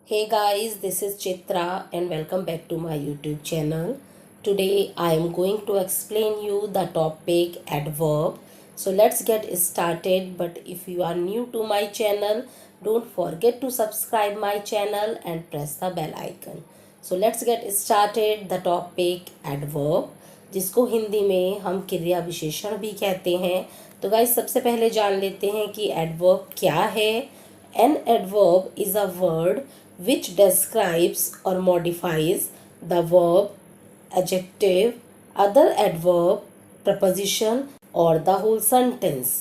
Hey guys, this is Chitra and welcome back to my YouTube channel. Today I am going to explain you the topic adverb. So let's get started. But if you are new to my channel, don't forget to subscribe my channel and press the bell icon. So let's get started. The topic adverb, जिसको हिंदी में हम क्रिया विशेषण भी कहते हैं. तो guys सबसे पहले जान लेते हैं कि adverb क्या है. An adverb is a word which describes or modifies the verb, adjective, other adverb, preposition or the whole sentence.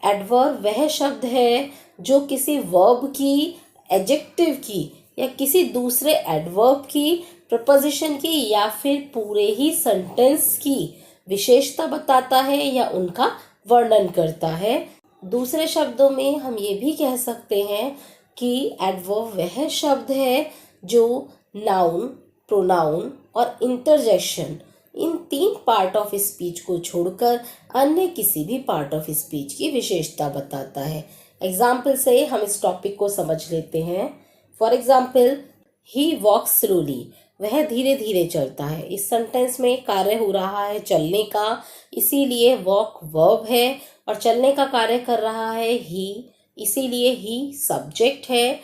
Adverb वह शब्द है जो किसी verb की, adjective की या किसी दूसरे adverb की, preposition की या फिर पूरे ही sentence की विशेषता बताता है या उनका वर्णन करता है. दूसरे शब्दों में हम ये भी कह सकते हैं कि एडवर्ब वह शब्द है जो नाउन, प्रोनाउन और interjection in 3 part of speech को छोड़कर अन्य किसी भी पार्ट ऑफ स्पीच की विशेषता बताता है. एग्जाम्पल से हम इस टॉपिक को समझ लेते हैं. For example, he walks slowly, वह धीरे धीरे चलता है. इस सेंटेंस में कार्य हो रहा है चलने का, इसीलिए वॉक वर्ब है और चलने का कार्य कर रहा है ही, इसीलिए ही सब्जेक्ट है.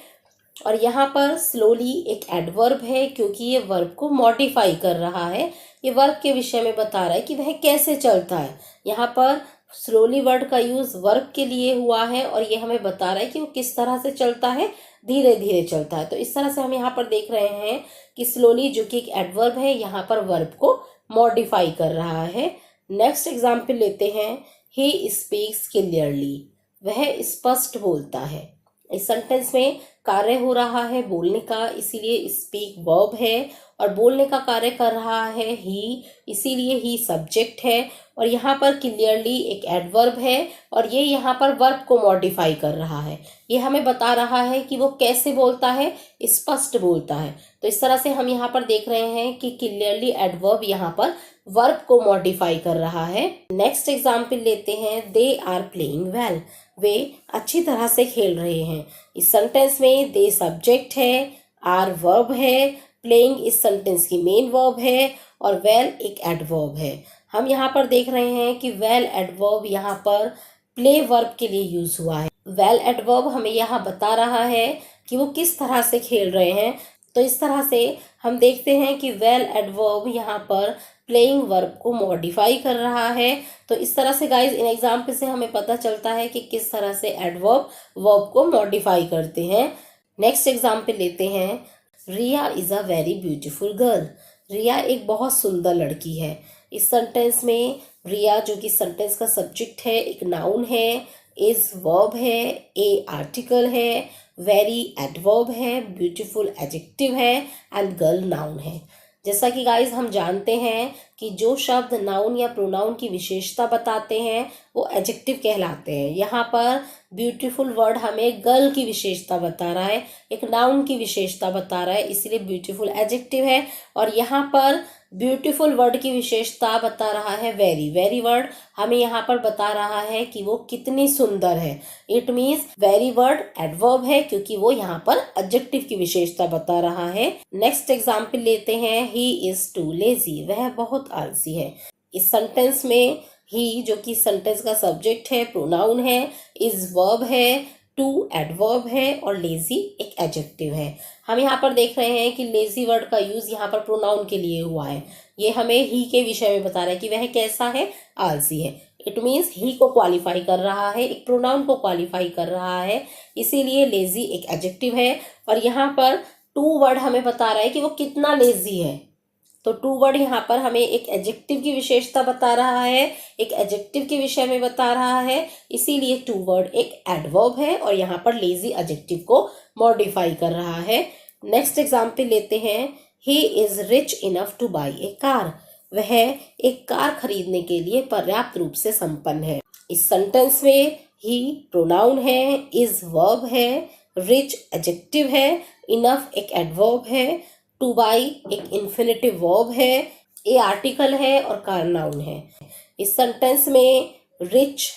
और यहाँ पर स्लोली एक एडवर्ब है क्योंकि ये वर्ब को मॉडिफाई कर रहा है. ये वर्ब के विषय में बता रहा है कि वह कैसे चलता है. यहाँ पर स्लोली वर्ड का यूज वर्ब के लिए हुआ है और ये हमें बता रहा है कि वो किस तरह से चलता है, धीरे धीरे चलता है. तो इस तरह से हम यहाँ पर देख रहे हैं कि स्लोली जो कि एक एडवर्ब है यहाँ पर वर्ब को मॉडिफाई कर रहा है. नेक्स्ट एग्जाम्पल लेते हैं. ही स्पीक्स क्लियरली, वह स्पष्ट बोलता है. इस सेंटेंस में कार्य हो रहा है बोलने का, इसीलिए स्पीक वर्ब है और बोलने का कार्य कर रहा है ही, इसीलिए ही सब्जेक्ट है. और यहाँ पर क्लियरली एक एडवर्ब है और ये यहाँ पर वर्ब को मॉडिफाई कर रहा है. ये हमें बता रहा है कि वो कैसे बोलता है, स्पष्ट बोलता है. तो इस तरह से हम यहाँ पर देख रहे हैं कि क्लियरली एडवर्ब यहाँ पर वर्ब को मॉडिफाई कर रहा है. नेक्स्ट एग्जाम्पल लेते हैं. दे आर प्लेइंग वेल, वे अच्छी तरह से खेल रहे हैं. इस सेंटेंस में दे सब्जेक्ट है, आर वर्ब है, प्लेइंग इस सेंटेंस की मेन वर्ब है और वेल एक एडवर्ब है. हम यहाँ पर देख रहे हैं कि वेल एडवर्ब यहाँ पर प्ले वर्ब के लिए यूज हुआ है. वेल एडवर्ब हमें यहाँ बता रहा है कि वो किस तरह से खेल रहे हैं. तो इस तरह से हम देखते हैं कि वेल एडवर्ब यहाँ पर प्लेइंग वर्ब को मॉडिफाई कर रहा है. तो इस तरह से गाइज इन एग्जाम्पल से हमें पता चलता है कि किस तरह से एडवर्ब वर्ब को मॉडिफाई करते हैं. नेक्स्ट एग्जाम्पल लेते हैं. Riya is a very beautiful girl, Riya एक बहुत सुंदर लड़की है. इस सेंटेंस में रिया जो कि सेंटेंस का सब्जेक्ट है एक नाउन है, इज वर्ब है, ए आर्टिकल है, वेरी एडवर्ब है, ब्यूटीफुल एडजेक्टिव है एंड गर्ल नाउन है. जैसा कि गाइज हम जानते हैं कि जो शब्द नाउन या प्रोनाउन की विशेषता बताते हैं वो एडजेक्टिव कहलाते हैं. यहाँ पर ब्यूटीफुल वर्ड हमें गर्ल की विशेषता बता रहा है, एक नाउन की विशेषता बता रहा है, इसलिए ब्यूटीफुल एडजेक्टिव है. और यहाँ पर ब्यूटीफुल वर्ड की विशेषता बता रहा है वेरी. वेरी वर्ड हमें यहाँ पर बता रहा है कि वो कितनी सुंदर है. It means very word adverb है क्योंकि वो यहाँ पर एडजेक्टिव की विशेषता बता रहा है. नेक्स्ट एग्जाम्पल लेते हैं. ही इज टू लेजी, वह बहुत आलसी है. इस सेंटेंस में ही जो कि सेंटेंस का सब्जेक्ट है, प्रोनाउन है, इज वर्ब है, टू एडवर्ब है और लेजी एक एडजेक्टिव है. हम यहाँ पर देख रहे हैं कि लेजी वर्ड का यूज यहाँ पर प्रोनाउन के लिए हुआ है. ये हमें ही के विषय में बता रहा है कि वह कैसा है, आलसी है. इट मीन्स ही को क्वालिफाई कर रहा है, एक प्रोनाउन को क्वालिफाई कर रहा है, इसीलिए लेजी एक एडजेक्टिव है. और यहाँ पर टू वर्ड हमें बता रहा है कि वो कितना लेजी है. तो टू वर्ड यहाँ पर हमें एक एडजेक्टिव की विशेषता बता रहा है, एक एडजेक्टिव के विषय में बता रहा है, इसीलिए टू वर्ड एक एडवर्ब है और यहाँ पर लेजी एडजेक्टिव को मॉडिफाई कर रहा है. नेक्स्ट एग्जाम्पल लेते हैं. He is rich enough two by A car, वह एक कार खरीदने के लिए पर्याप्त रूप से संपन्न है. इस सेंटेंस में ही प्रोनाउन है, इज वर्ब है, रिच एडजेक्टिव है, इनफ एक एडवर्ब है, टू बाई एक इन्फिनेटिव वर्ब है, ए आर्टिकल है और कार नाउन है. इस सेंटेंस में रिच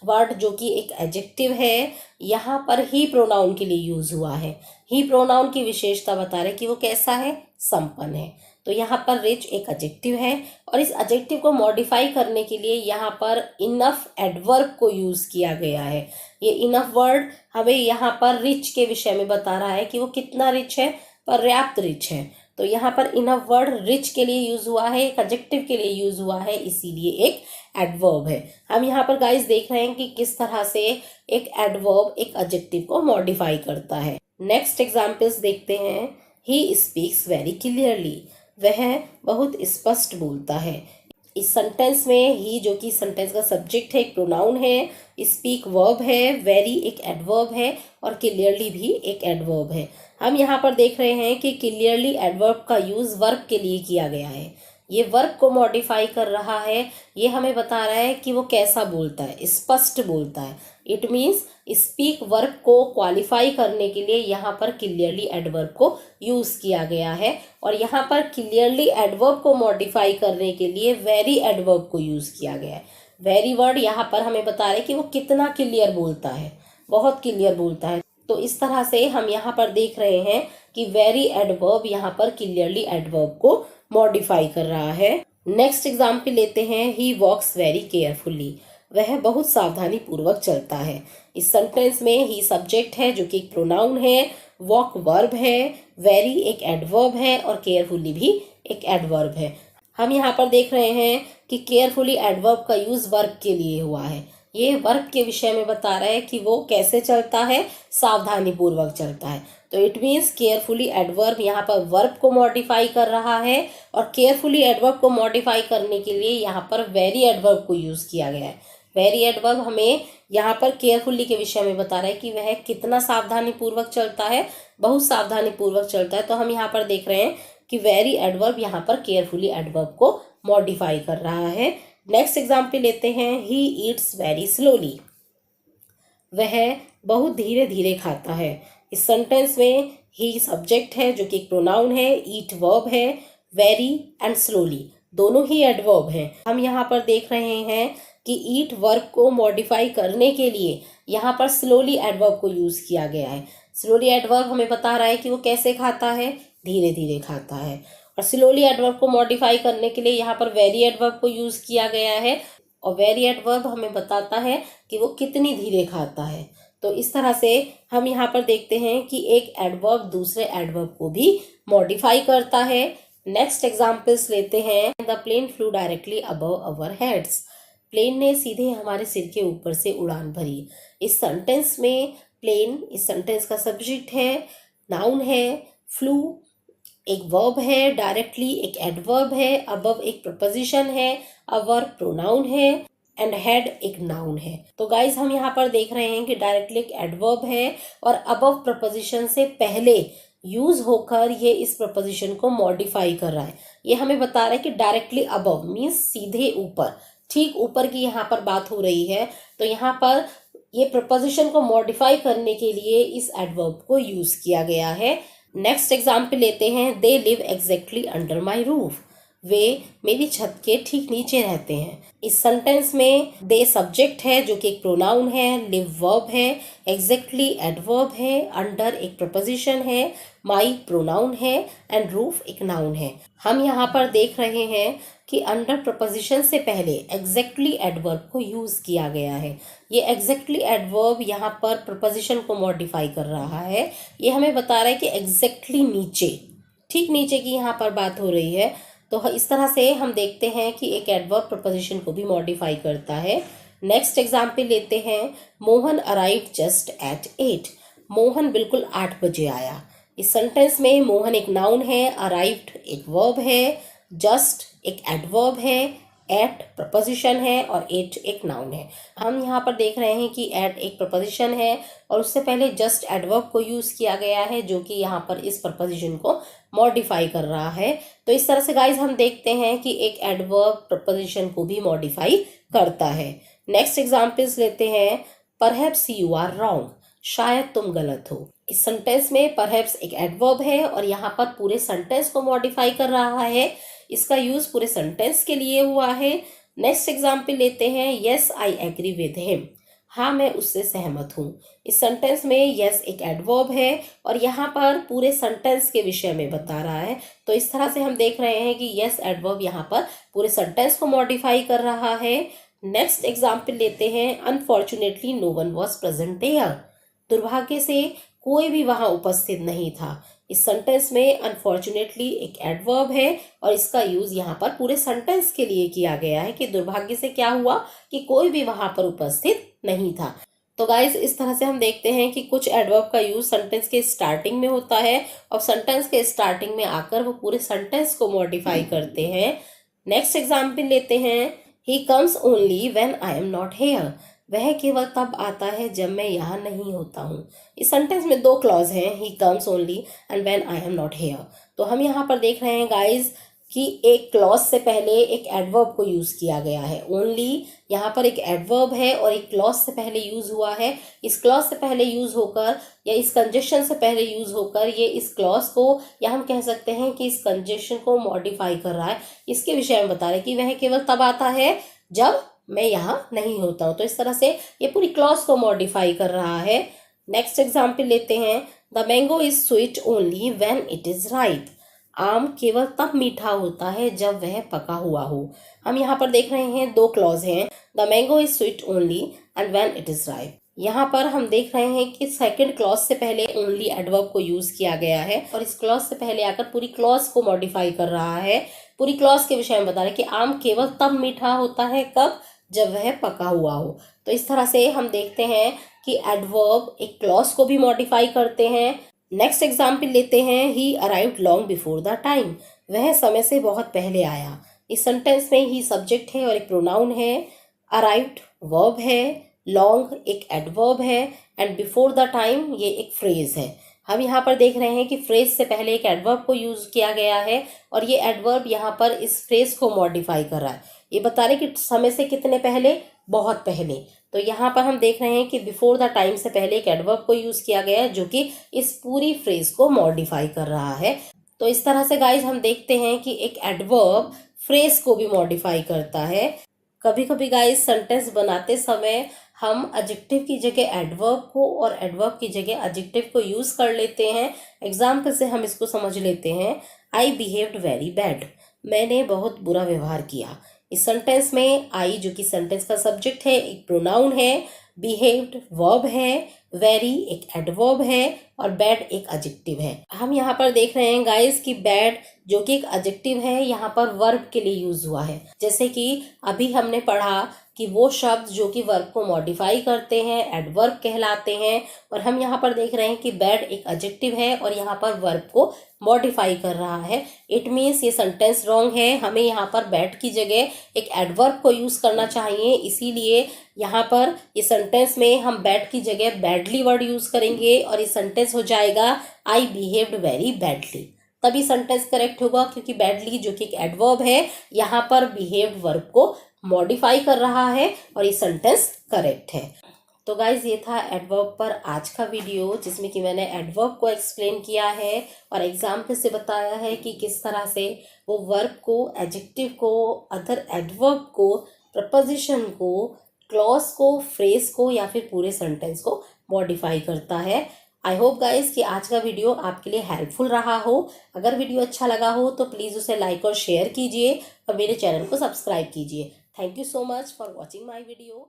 वर्ड जो कि एक एडजेक्टिव है, यहाँ पर ही प्रोनाउन के लिए यूज हुआ है। ही प्रोनाउन की विशेषता बता रहे कि वो कैसा है, संपन्न है। तो यहाँ पर रिच एक एडजेक्टिव है और इस एडजेक्टिव को मॉडिफाई करने के लिए यहाँ पर इनफ एडवर्ब को यूज किया गया है। ये इनफ वर्ड हमें यहाँ पर रिच के विषय में बता रहा है कि वो कितना रिच है, पर्याप्त रिच है। तो यहाँ पर इनफ वर्ड रिच के लिए यूज हुआ है, एक एडजेक्टिव के लिए यूज हुआ है, इसीलिए एक एडवर्ब है। हम यहाँ पर गाइस देख रहे हैं कि किस तरह से एक एडवर्ब एक एडजेक्टिव को मॉडिफाई करता है। नेक्स्ट एग्जांपल्स देखते हैं। ही स्पीक्स वेरी क्लियरली, वह बहुत स्पष्ट बोलता है। इस सेंटेंस में ही जो कि सेंटेंस का सब्जेक्ट है, एक प्रोनाउन है, स्पीक वर्ब है, वेरी एक एडवर्ब है और क्लियरली भी एक एडवर्ब है। हम यहाँ पर देख रहे हैं कि क्लियरली एडवर्ब का यूज वर्ब के लिए किया गया है। ये वर्ब को मॉडिफाई कर रहा है, ये हमें बता रहा है कि वो कैसा बोलता है, स्पष्ट बोलता है। इट मीन्स स्पीक वर्ब को क्वालिफाई करने के लिए यहाँ पर क्लियरली एडवर्ब को यूज किया गया है और यहाँ पर क्लियरली एडवर्ब को मॉडिफाई करने के लिए वेरी एडवर्ब को यूज किया गया है। वेरी वर्ड यहाँ पर हमें बता रहे कि वो कितना क्लियर बोलता है, बहुत क्लियर बोलता है। तो इस तरह से हम यहाँ पर देख रहे हैं कि वेरी एडवर्ब यहाँ पर क्लियरली एडवर्ब को मॉडिफाई कर रहा है। नेक्स्ट एग्जाम्पल लेते हैं। ही वॉक्स वेरी केयरफुली, वह बहुत सावधानी पूर्वक चलता है। इस सेंटेंस में ही सब्जेक्ट है जो कि एक प्रोनाउन है, वॉक वर्ब है, वेरी एक एडवर्ब है और केयरफुली भी एक एडवर्ब है। हम यहाँ पर देख रहे हैं कि केयरफुली एडवर्ब का यूज वर्ब के लिए हुआ है। ये वर्ब के विषय में बता रहा है कि वो कैसे चलता है, सावधानी पूर्वक चलता है। तो इट मीन्स केयरफुली एडवर्ब यहाँ पर वर्ब को मॉडिफाई कर रहा है और केयरफुली एडवर्ब को मॉडिफाई करने के लिए यहाँ पर वेरी एडवर्ब को यूज किया गया है। वेरी एडवर्ब हमें यहाँ पर केयरफुली के विषय में बता रहा है कि वह कितना सावधानी पूर्वक चलता है, बहुत सावधानी पूर्वक चलता है। तो हम यहाँ पर देख रहे हैं कि वेरी एडवर्ब यहाँ पर केयरफुली एडवर्ब को मॉडिफाई कर रहा है। नेक्स्ट एग्जाम्पल लेते हैं। ही ईट्स वेरी स्लोली, वह बहुत धीरे धीरे खाता है। इस सेंटेंस में ही सब्जेक्ट है जो कि एक प्रोनाउन है, ईट वर्ब है, वेरी एंड स्लोली दोनों ही एडवर्ब हैं। हम यहाँ पर देख रहे हैं कि ईट वर्ब को मॉडिफाई करने के लिए यहाँ पर स्लोली एडवर्ब को यूज किया गया है। स्लोली एडवर्ब हमें बता रहा है कि वो कैसे खाता है, धीरे धीरे खाता है। और स्लोली एडवर्ब को मॉडिफाई करने के लिए यहाँ पर वेरी एडवर्ब को यूज किया गया है और वेरी एडवर्ब हमें बताता है कि वो कितनी धीरे खाता है। तो इस तरह से हम यहाँ पर देखते हैं कि एक एडवर्ब दूसरे एडवर्ब को भी मॉडिफाई करता है। नेक्स्ट एग्जाम्पल्स लेते हैं। The plane flew directly above our heads, plane ने सीधे हमारे सिर के ऊपर से उड़ान भरी। इस सेंटेंस में प्लेन इस सेंटेंस का सब्जेक्ट है, नाउन है, फ्लू एक वर्ब है, डायरेक्टली एक एडवर्ब है, अबव एक प्रपोजिशन है, अवर प्रोनाउन है एंड हेड एक नाउन है। तो गाइज हम यहाँ पर देख रहे हैं कि डायरेक्टली एक एडवर्ब है और अबव प्रपोजिशन से पहले यूज होकर ये इस प्रपोजिशन को मॉडिफाई कर रहा है। ये हमें बता रहा है कि डायरेक्टली अबव मीन्स सीधे ऊपर, ठीक ऊपर की यहाँ पर बात हो रही है। तो यहाँ पर ये प्रपोजिशन को मॉडिफाई करने के लिए इस एडवर्ब को यूज किया गया है। नेक्स्ट एग्जाम्पल लेते हैं। They live exactly under my roof, वे मेरी छत के ठीक नीचे रहते हैं। इस सेंटेंस में दे सब्जेक्ट है जो कि एक प्रोनाउन है, लिव वर्ब है, एग्जैक्टली एडवर्ब है, अंडर एक प्रपोजिशन है, माई प्रोनाउन है एंड रूफ एक नाउन है। हम यहाँ पर देख रहे हैं कि अंडर प्रपोजिशन से पहले एग्जैक्टली एडवर्ब को यूज किया गया है। ये एग्जैक्टली एडवर्ब यहाँ पर प्रपोजिशन को मॉडिफाई कर रहा है। ये हमें बता रहा है कि एग्जैक्टली नीचे, ठीक नीचे की यहाँ पर बात हो रही है। तो इस तरह से हम देखते हैं कि एक एडवर्ब प्रपोजिशन को भी मॉडिफाई करता है। नेक्स्ट एग्जाम्पल लेते हैं। Mohan arrived just at 8, Mohan बिल्कुल 8 बजे आया। इस सेंटेंस में मोहन एक नाउन है, अराइव्ड एक वर्ब है, जस्ट एक एडवर्ब है, एट प्रपोजिशन है और एट एक नाउन है। हम यहाँ पर देख रहे हैं कि एट एक प्रपोजिशन है और उससे पहले जस्ट एडवर्ब को यूज किया गया है जो कि यहाँ पर इस प्रपोजिशन को मॉडिफाई कर रहा है। तो इस तरह से गाइज हम देखते हैं कि एक एडवर्ब प्रपोजिशन को भी मॉडिफाई करता है। नेक्स्ट एग्जाम्पल्स लेते हैं। परहैप्स यू आर रॉन्ग, शायद तुम गलत हो। इस सेंटेंस में परहैप्स एक एडवर्ब है और यहाँ पर पूरे सेंटेंस को मॉडिफाई कर रहा है। इसका यूज पूरे सेंटेंस के लिए हुआ है। नेक्स्ट एग्जाम्पल लेते हैं। Yes I agree with him, हाँ मैं उससे सहमत हूँ। इस सेंटेंस में यस एक एडवर्ब है और यहाँ पर पूरे सेंटेंस के विषय में बता रहा है। तो इस तरह से हम देख रहे हैं कि यस एडवर्ब यहाँ पर पूरे सेंटेंस को मॉडिफाई कर रहा है। नेक्स्ट एग्जाम्पल लेते हैं। Unfortunately no one was present there. दुर्भाग्य से कोई भी वहां उपस्थित नहीं था। इस सेंटेंस में अनफॉर्चुनेटली एक एडवर्ब है और इसका यूज यहाँ पर पूरे सेंटेंस के लिए किया गया है कि दुर्भाग्य से क्या हुआ कि कोई भी वहां पर उपस्थित नहीं था। तो गाइज इस तरह से हम देखते हैं कि कुछ एडवर्ब का यूज सेंटेंस के स्टार्टिंग में होता है और सेंटेंस के स्टार्टिंग में आकर वो पूरे सेंटेंस को मॉडिफाई करते हैं। नेक्स्ट एग्जाम्पल लेते हैं। He comes only when I am not here. वह केवल तब आता है जब मैं यहाँ नहीं होता हूँ। इस सेंटेंस में दो क्लॉज हैं, he comes only and when I am not here. तो हम यहाँ पर देख रहे हैं गाइज कि एक क्लॉज से पहले एक एडवर्ब को यूज किया गया है। ओनली यहाँ पर एक एडवर्ब है और एक क्लॉज से पहले यूज हुआ है। इस क्लॉज से पहले यूज होकर या इस कंजेशन से पहले यूज होकर ये इस क्लॉज को या हम कह सकते हैं कि इस कंजेशन को मॉडिफाई कर रहा है। इसके विषय में बता रहे हैं कि वह केवल तब आता है जब मैं यहाँ नहीं होता हूँ। तो इस तरह से ये पूरी क्लॉज को मॉडिफाई कर रहा है। नेक्स्ट एग्जाम्पल लेते हैं। The mango is sweet only when it is ripe. आम केवल तब मीठा होता है जब वह पका हुआ हो। हम यहाँ पर देख रहे हैं दो क्लॉज हैं, the mango is sweet only and when it is ripe. यहाँ पर हम देख रहे हैं कि सेकंड क्लॉज से पहले ओनली एडवर्ब को यूज किया गया है और इस क्लॉज से पहले आकर पूरी क्लॉज को मॉडिफाई कर रहा है। पूरी क्लॉज के विषय में बता रहे हैं कि आम केवल तब मीठा होता है कब, जब वह पका हुआ हो। तो इस तरह से हम देखते हैं कि एडवर्ब एक क्लॉज को भी मॉडिफाई करते हैं। नेक्स्ट एग्जाम्पल लेते हैं। ही arrived long before the time. वह समय से बहुत पहले आया। इस सेंटेंस में ही सब्जेक्ट है और एक प्रोनाउन है। अराइव्ड वर्ब है, लॉन्ग एक एडवर्ब है एंड बिफोर द टाइम ये एक फ्रेज है। हम यहाँ पर देख रहे हैं कि फ्रेज से पहले एक एडवर्ब को यूज किया गया है और ये एडवर्ब यहाँ पर इस फ्रेज को मॉडिफाई कर रहा है। ये बता रहे कि समय से कितने पहले, बहुत पहले। तो यहाँ पर हम देख रहे हैं कि बिफोर द टाइम से पहले एक एडवर्ब को यूज किया गया है जो कि इस पूरी फ्रेज को मॉडिफाई कर रहा है। तो इस तरह से गाइज हम देखते हैं कि एक एडवर्ब फ्रेज को भी मॉडिफाई करता है। कभी कभी गाइज सेंटेंस बनाते समय हम एडजेक्टिव की जगह एडवर्ब को और एडवर्ब की जगह एडजेक्टिव को यूज कर लेते हैं। एग्जाम्पल से हम इसको समझ लेते हैं। आई बिहेव्ड वेरी बैड। मैंने बहुत बुरा व्यवहार किया। इस सेंटेंस में आई जो कि सेंटेंस का सब्जेक्ट है एक प्रोनाउन है, बिहेव्ड वर्ब है, वेरी एक एडवर्ब है और बैड एक एडजेक्टिव है। हम यहाँ पर देख रहे हैं गाइस कि बैड जो कि एक एडजेक्टिव है यहाँ पर वर्ब के लिए यूज हुआ है। जैसे कि अभी हमने पढ़ा कि वो शब्द जो कि वर्ब को मॉडिफाई करते हैं एडवर्ब कहलाते हैं और हम यहाँ पर देख रहे हैं कि बैड एक एडजेक्टिव है और यहाँ पर वर्ब को मॉडिफाई कर रहा है। इट मीन्स ये सेंटेंस रॉन्ग है। हमें यहाँ पर बैड की जगह एक एडवर्ब को यूज करना चाहिए। इसीलिए यहाँ पर इस सेंटेंस में हम बैड की जगह बैडली वर्ड यूज करेंगे और ये सेंटेंस हो जाएगा आई बिहेव्ड वेरी बैडली। तभी सेंटेंस करेक्ट होगा क्योंकि बैडली जो कि एक एडवर्ब है यहाँ पर बिहेव्ड वर्ब को मॉडिफाई कर रहा है और ये सेंटेंस करेक्ट है। तो गाइज ये था एडवर्ब पर आज का वीडियो जिसमें कि मैंने एडवर्ब को एक्सप्लेन किया है और एग्जाम्पल से बताया है कि किस तरह से वो वर्ब को, एडजेक्टिव को, अदर एडवर्ब को, प्रपोजिशन को, क्लॉज को, फ्रेज को या फिर पूरे सेंटेंस को मॉडिफाई करता है। आई होप गाइज कि आज का वीडियो आपके लिए हेल्पफुल रहा हो। अगर वीडियो अच्छा लगा हो तो प्लीज़ उसे लाइक और शेयर कीजिए और मेरे चैनल को सब्सक्राइब कीजिए। Thank you so much for watching my video.